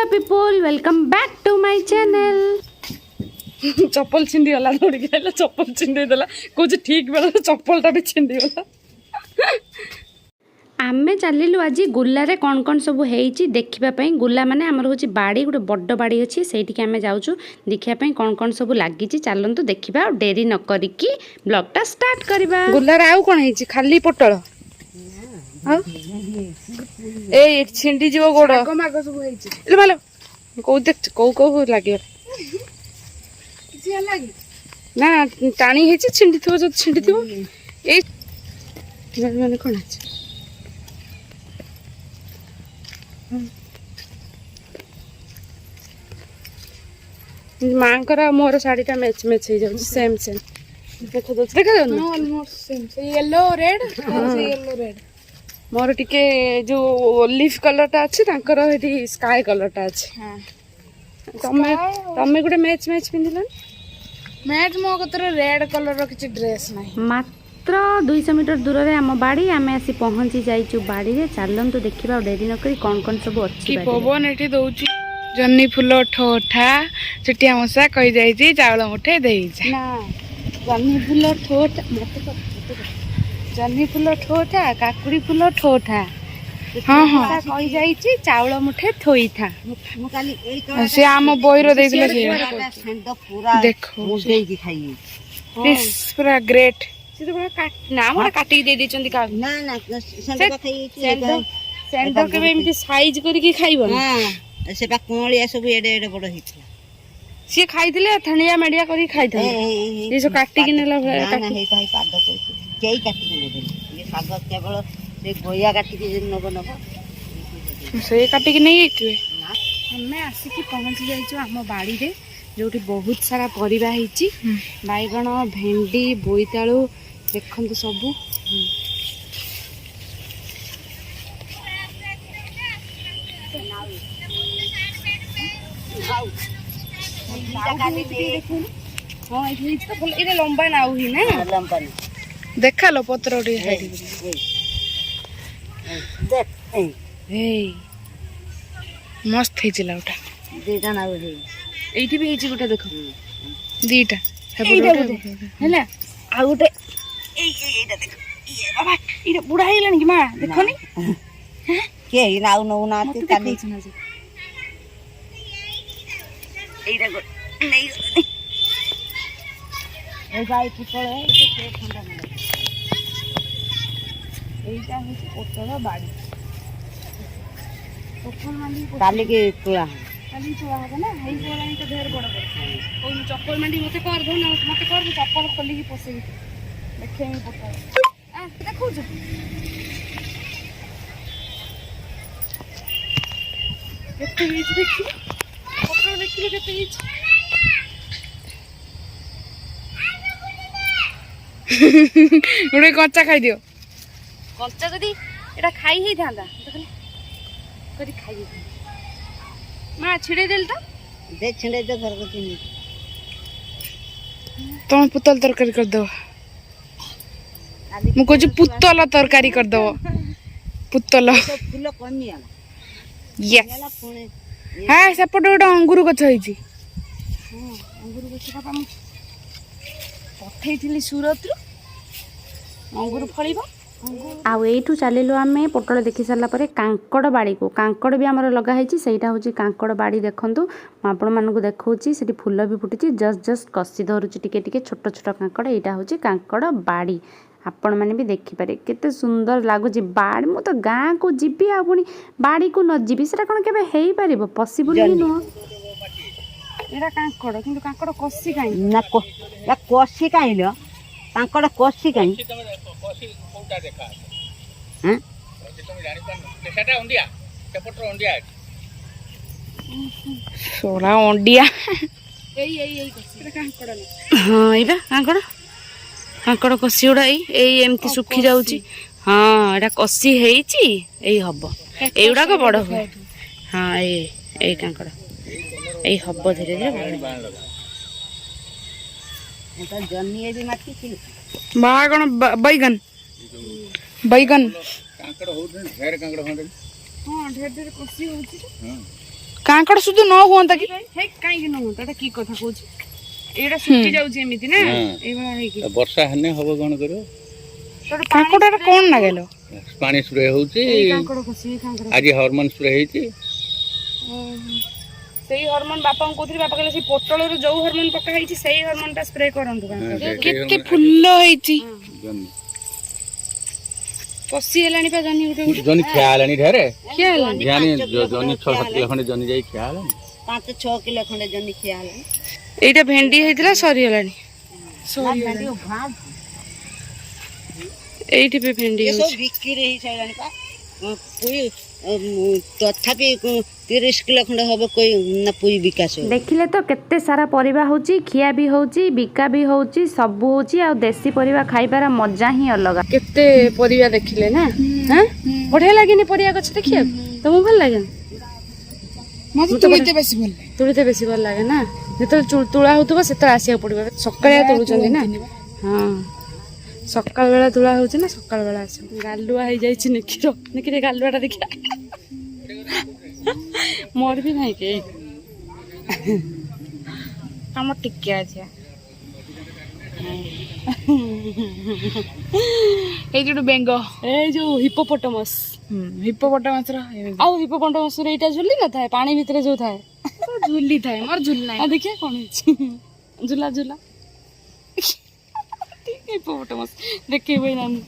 Hello people welcome back to my channel. चप्पल छिंदी गला दौड़ के चप्पल छिंदी देला कुछ ठीक बेला चप्पलटा भी छिंदी गला। आमे चलिलु आज गुल्लारे कौन कौन सब होइछि देखिबा पई। गुल्ला माने हमर होछि बाड़ी गोटे बड्ड बाड़ी अछि सेठी के आमे जाउछु देखिबा पई कौन कौन सब लागिछि। चलंतु देखिबा और देरी न करिकि ब्लॉगटा स्टार्ट करबा। गुल्लारे आउ कोन होइछि खाली पोटल ए छिंडी जीव गोड़ आगो मागो सब होइछि ले भालो को देख को लागियो किछि लागी ना टाणी हेछि छिंडी थो जो छिंडी थो ए माने कोन अछि मांकर मोर साड़ीटा मैच मैच हो जाउछि सेम सेम देखा जाउ ऑलमोस्ट सेम से येलो रेड से येलो रेड मोर टिके जो ओलिव कलरटा अछि तांकर हेटी स्काई कलरटा अछि। हां तमे गुटे मैच मैच पिंदिलन मैच मो कतर रेड कलर रो किछि ड्रेस नै मात्र 200 मीटर दूर रे हम बाड़ी आमे आसी पहुंची जाइछु बाड़ी रे। चलंतु देखिबा देरी न करी कौन कौन सब अछि। की पवन एठी दउछि जन्नी फुल ठोठा चिटिया मसा कहि जाइछि चावल मुठे देइ जा ना जन्नी फुल ठोठा मते जन्नी फुल ठोठा काकुड़ी फुल ठोठा हां हां कहि जाइछि चावल मुठे थोई था मु काली से आम बोइरो देइ दिले से पूरा देखो मुदेई की खाई दिस पूरा ग्रेट से तो पूरा काट ना मोर काटी दे दिचंदी का ना ना सेंडो खाई सेंडो के एमती साइज करके खाइबो हां सेटा कोलिया सब एडे एडे बड़ हितला सी खाइथिले थणिया मेडिया करी खाइथले ये जो काटी कि नेला ना हे पाई पाद को केई काटी के नेबे ये साग केवल से गोया काटी के नबो नबो से काटी के नहीं आइतवे हमें आसिकी पहुंची जाइछु हम बाड़ी रे जोटी बहुत सारा परिबा हिची बाइगण भेंडी बोईताळू देखंतु सबु हाँ ये तो फुल इरे लंबा नाउ ही ना लंबा देखा लो पत्र उडी हाइडी देख ए मस्त हेजिला उठा देटा नाउ हे एठी भी हेजी गोटा देखो दीटा हैला आ गोटे एटा देखो ये बाबा इरे बुढ़ा हेलानी कि मां देखोनी के ही नाउ नौ ना ते काली एटा गो नहीं ए गाय की पळे तो के ठंडा ना एटा है पोटल बाड़ी पोटल मांडी काली के तुला काली चुआ हो ना हेई बोलानी तो ढेर बड़ बड़ कोई चप्पल मांडी मते कर दो ना मते कर दो चप्पल खोली की पोसे देखे ही पोटल आ देखो जो केते हिच देखी पोटल देखी केते हिच उड़े कच्चा खाई दियो कच्चा जदी एटा खाई ही थांदा देखले कदी खाई ही मां छिड़े देल तो दे छिंडे दे घर को तीन तुम पुतल तरकारी कर दो मु कहू पुतल तरकारी कर दो पुतल तो फूल कमी आला यस याला पुणे हां सेपट गोटे अंगूर गछ होईची हां अंगूर गछ का हम पठेइथिली सूरत रु अंगूर फळीबा आउ एठू चलिलु आमे पोटल देखि सारला परे कांकड़ बाड़ी को कांकड़ भी हमर लगा हेची सेटा होची कांकड़ बाड़ी देखंतु म आपण मानकु देखौची सेठी फूल भी फुटिची जस्ट जस्ट कसी धरुची टिके टिके छोट छोट कांकड़ एटा होची कांकड़ बाड़ी आपण माने भी देखि पारे केते सुंदर लागुची बाड़ी मु तो गां को जिबी आ पुनी बाड़ी को न जिबी सेटा कोन केबे हेई पारिबो पॉसिबल ही न एरा कांकड़ किंतु कांकड़ कसी काई ना को या कोसी काइलो कांकड़ कोसी काई कोसी कोटा देखा हैं तुम जानि पान सेटा ओंडिया सेपटर ओंडिया सोला ओंडिया एई कसी कांकड़ न हां इबा कांकड़ कांकड़ कसी उडा एई एमती सुखी जाउची हां एटा कसी हेईची एई हबो एउडा को बड़ हो हां एई कांकड़ एई हबो धीरे धीरे एटा जन्नी भी माटी थी बागण बैगन बैगन कांकड़ हो ढेर कांकड़ होंदे हां ढेर ढेर कसी होची हां କାଙ୍କଡ଼ ସୁଧୁ ନ ହୁଅନ୍ତା କି? ହେ କାହିଁକି ନ ହୁଅନ୍ତା? ଏଟା କି କଥା କହୁଛି? ଏଇଟା ଶୁଖି ଯାଉଛି ଏମିତି ନା, ଏଇଭଳିଆ ହେଇକି। ବର୍ଷା ହେଲେ ହବ କଣ କରିବ? କାଙ୍କଡ଼ଟା କଣ ଲାଗିଲ? ପାଣି ସ୍ପ୍ରେ ହଉଛି, କାଙ୍କଡ଼ ଖସି କାଙ୍କଡ଼। ଆଜି ହରମୋନ ସ୍ପ୍ରେ ହେଇଛି। ସେଇ ହରମୋନ ବାପାଙ୍କୁ କହୁଥିଲି, ବାପା କହିଲେ ସେଇ ପୋଟଳରୁ ଯୋଉ ହରମୋନ ପକା ହେଇଛି ସେଇ ହରମୋନଟା ସ୍ପ୍ରେ କରନ୍ତୁ। କେତେ ଫୁଲ ହେଇଛି। କଷି ହେଲାଣି ପା ଜହ୍ନି ଗୋଟେ ଗୋଟେ। ଜହ୍ନି ଖିଆ ହେଲାଣି ଢେରେ। ଖିଆ ହେଲାଣି? ଜହ୍ନି 6-7 କିଲୋ ଖଣ୍ଡେ ଜହ୍ନି ଯାଇ ଖିଆ ହେଲାଣି। 5-6 କିଲୋ ଖଣ୍ଡେ ଜହ୍ନି ଖିଆ ହେଲାଣି। ଏଇଟା ଭେଣ୍ଡି ହେଇଥିଲା ସରିଗଲାଣି। ଏଇଠି ବି ଭେଣ୍ଡି ଏ ସବୁ ହଉଛି। ବିକ୍ରି ହେଇସାରିଲାଣି ପା। ତଥାପି 30 କିଲୋ ଖଣ୍ଡେ ହବ ନା ପୁଇ ବିକାଶ। ଦେଖିଲେ ତ କେତେ ସାରା ପରିବା ହଉଛି, ଖିଆ ବି ହଉଛି, ବିକା ବି ହଉଛି, ସବୁ ହଉଛି। ଆଉ ଦେଶୀ ପରିବା ଖାଇବାର ମଜା ହିଁ ଅଲଗା। କେତେ ପରିବା ଦେଖିଲେ ନା? ବଢିଆ ଲାଗେନି ପରିବା ଗଛ ଦେଖିବାକୁ? ତମକୁ ଭଲ ଲାଗେନି? ମତେ ତୁଳିତେ ବେଶୀ ଭଲ ଲାଗେ। ତୁଳିତେ ବେଶୀ ଭଲ ଲାଗେ ନା? ଯେତେବେଳେ ତୁଳା ହଉଥିବ ସେତେବେଳେ ଆସିବାକୁ ପଡିବ। ସକାଳେ ତୁଳୁଛନ୍ତି ନା? ହଁ, ସକାଳ ବେଳା ତୁଳା ହଉଛି ନା ସକାଳ ବେଳା ଆସିବ। ଗାଲୁଆ ହେଇଯାଇଛି ନିଖିର। ନିଖିରେ ଗାଲୁଆଟା ଦେଖିବା। ମୋର ବି ନାହିଁ କି ଆମର ଟିକେ ଅଛି। ଏଇ ଯୋଉ ବେଙ୍ଗ, ଏଇ ଯୋଉ ହିପୋପୋଟାମସ୍। ହିପୋପୋଟାମସର। ଆଉ ହିପୋପୋଟାମସରେ ଏଇଟା ଝୁଲି ନଥାଏ ପାଣି ଭିତରେ ଯୋଉ ଥାଏ? ଝୁଲି ଥାଏ, ମୋର ଝୁଲି ନାହିଁ। ଦେଖିବା କଣ ହେଇଛି। ଝୁଲା ଝୁଲା ହିପୋପୋଟାମସ୍ ଦେଖେଇବ ନାନୀ।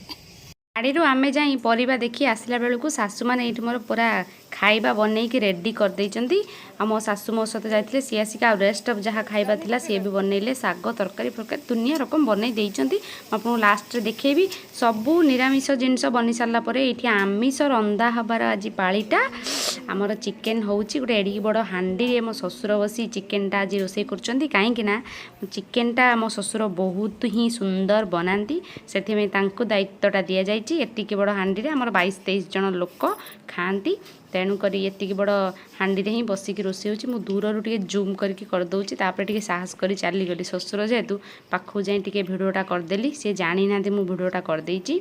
ଗାଡ଼ିରୁ ଆମେ ଯାଇ ପରିବା ଦେଖି ଆସିଲା ବେଳକୁ ଶାଶୁମାନେ ଏଇଠି ମୋର ପୁରା ଖାଇବା ବନେଇକି ରେଡ଼ି କରିଦେଇଛନ୍ତି। ଆଉ ମୋ ଶାଶୁ ମୋ ସହିତ ଯାଇଥିଲେ, ସିଏ ଆସିକି ଆଉ ରେଷ୍ଟ ଅଫ୍ ଯାହା ଖାଇବା ଥିଲା ସିଏ ବି ବନେଇଲେ। ଶାଗ ତରକାରୀ ଫରକାରୀ ଦୁନିଆ ରକମ ବନେଇ ଦେଇଛନ୍ତି। ମୁଁ ଆପଣଙ୍କୁ ଲାଷ୍ଟରେ ଦେଖେଇବି। ସବୁ ନିରାମିଷ ଜିନିଷ ବନି ସାରିଲା ପରେ ଏଇଠି ଆମିଷ ରନ୍ଧା ହେବାର ଆଜି ପାଳିଟା। ଆମର ଚିକେନ୍ ହେଉଛି ଗୋଟେ ଏଡ଼ିକି ବଡ଼ ହାଣ୍ଡିରେ। ମୋ ଶ୍ୱଶୁର ବସି ଚିକେନ୍ଟା ଆଜି ରୋଷେଇ କରୁଛନ୍ତି। କାହିଁକି ନା ଚିକେନ୍ଟା ମୋ ଶ୍ୱଶୁର ବହୁତ ହିଁ ସୁନ୍ଦର ବନାନ୍ତି, ସେଥିପାଇଁ ତାଙ୍କୁ ଦାୟିତ୍ୱଟା ଦିଆଯାଇଛି। ଏତିକି ବଡ଼ ହାଣ୍ଡିରେ ଆମର 22-23 ଜଣ ଲୋକ ଖାଆନ୍ତି, ତେଣୁକରି ଏତିକି ବଡ଼ ହାଣ୍ଡିରେ ହିଁ ବସିକି ରୋଷେଇ ହେଉଛି। ମୁଁ ଦୂରରୁ ଟିକେ ଜୁମ୍ କରିକି କରିଦେଉଛି, ତାପରେ ଟିକେ ସାହସ କରି ଚାଲିଗଲି। ଶ୍ୱଶୁର ଯେହେତୁ ପାଖକୁ ଯାଇ ଟିକେ ଭିଡ଼ିଓଟା କରିଦେଲି, ସେ ଜାଣିନାହାନ୍ତି ମୁଁ ଭିଡ଼ିଓଟା କରିଦେଇଛି।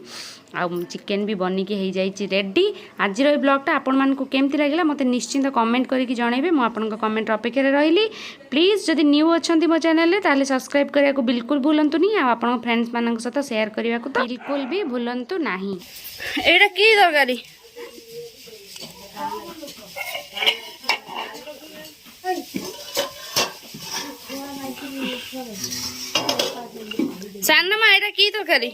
ଆଉ ଚିକେନ୍ ବି ବନିକି ହେଇଯାଇଛି ରେଡ଼ି। ଆଜିର এই ବ୍ଲଗ୍ଟା ଆପଣମାନଙ୍କୁ କେମିତି ଲାଗିଲା ମୋତେ ନିଶ୍ଚିନ୍ତ କମେଣ୍ଟ କରିକି ଜଣାଇବେ। ମୁଁ ଆପଣଙ୍କ କମେଣ୍ଟ ଅପେକ୍ଷାରେ ରହିଲି। ପ୍ଲିଜ୍ ଯଦି ନ୍ୟୁ ଅଛନ୍ତି ମୋ ଚ୍ୟାନେଲରେ ତାହେଲେ ସବସ୍କ୍ରାଇବ୍ କରିବାକୁ ବିଲକୁଲ ଭୁଲନ୍ତୁନି। ଆଉ ଆପଣଙ୍କ ଫ୍ରେଣ୍ଡସ୍ମାନଙ୍କ ସହିତ ସେୟାର କରିବାକୁ ତ ବିଲକୁଲ ବି ଭୁଲନ୍ତୁ ନାହିଁ। ଏଇଟା କି ତରକାରୀ? ସାନମା ଏଇଟା କି ତରକାରୀ?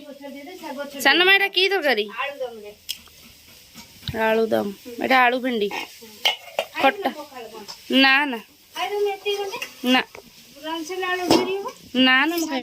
ସାନମା ଏଇଟା କି ତରକାରୀ? ଆଳୁଦମ। ଏଇଟା ଆଳୁ ଭେଣ୍ଡି ଖଟା। ନା ନା ନା ନା ନା।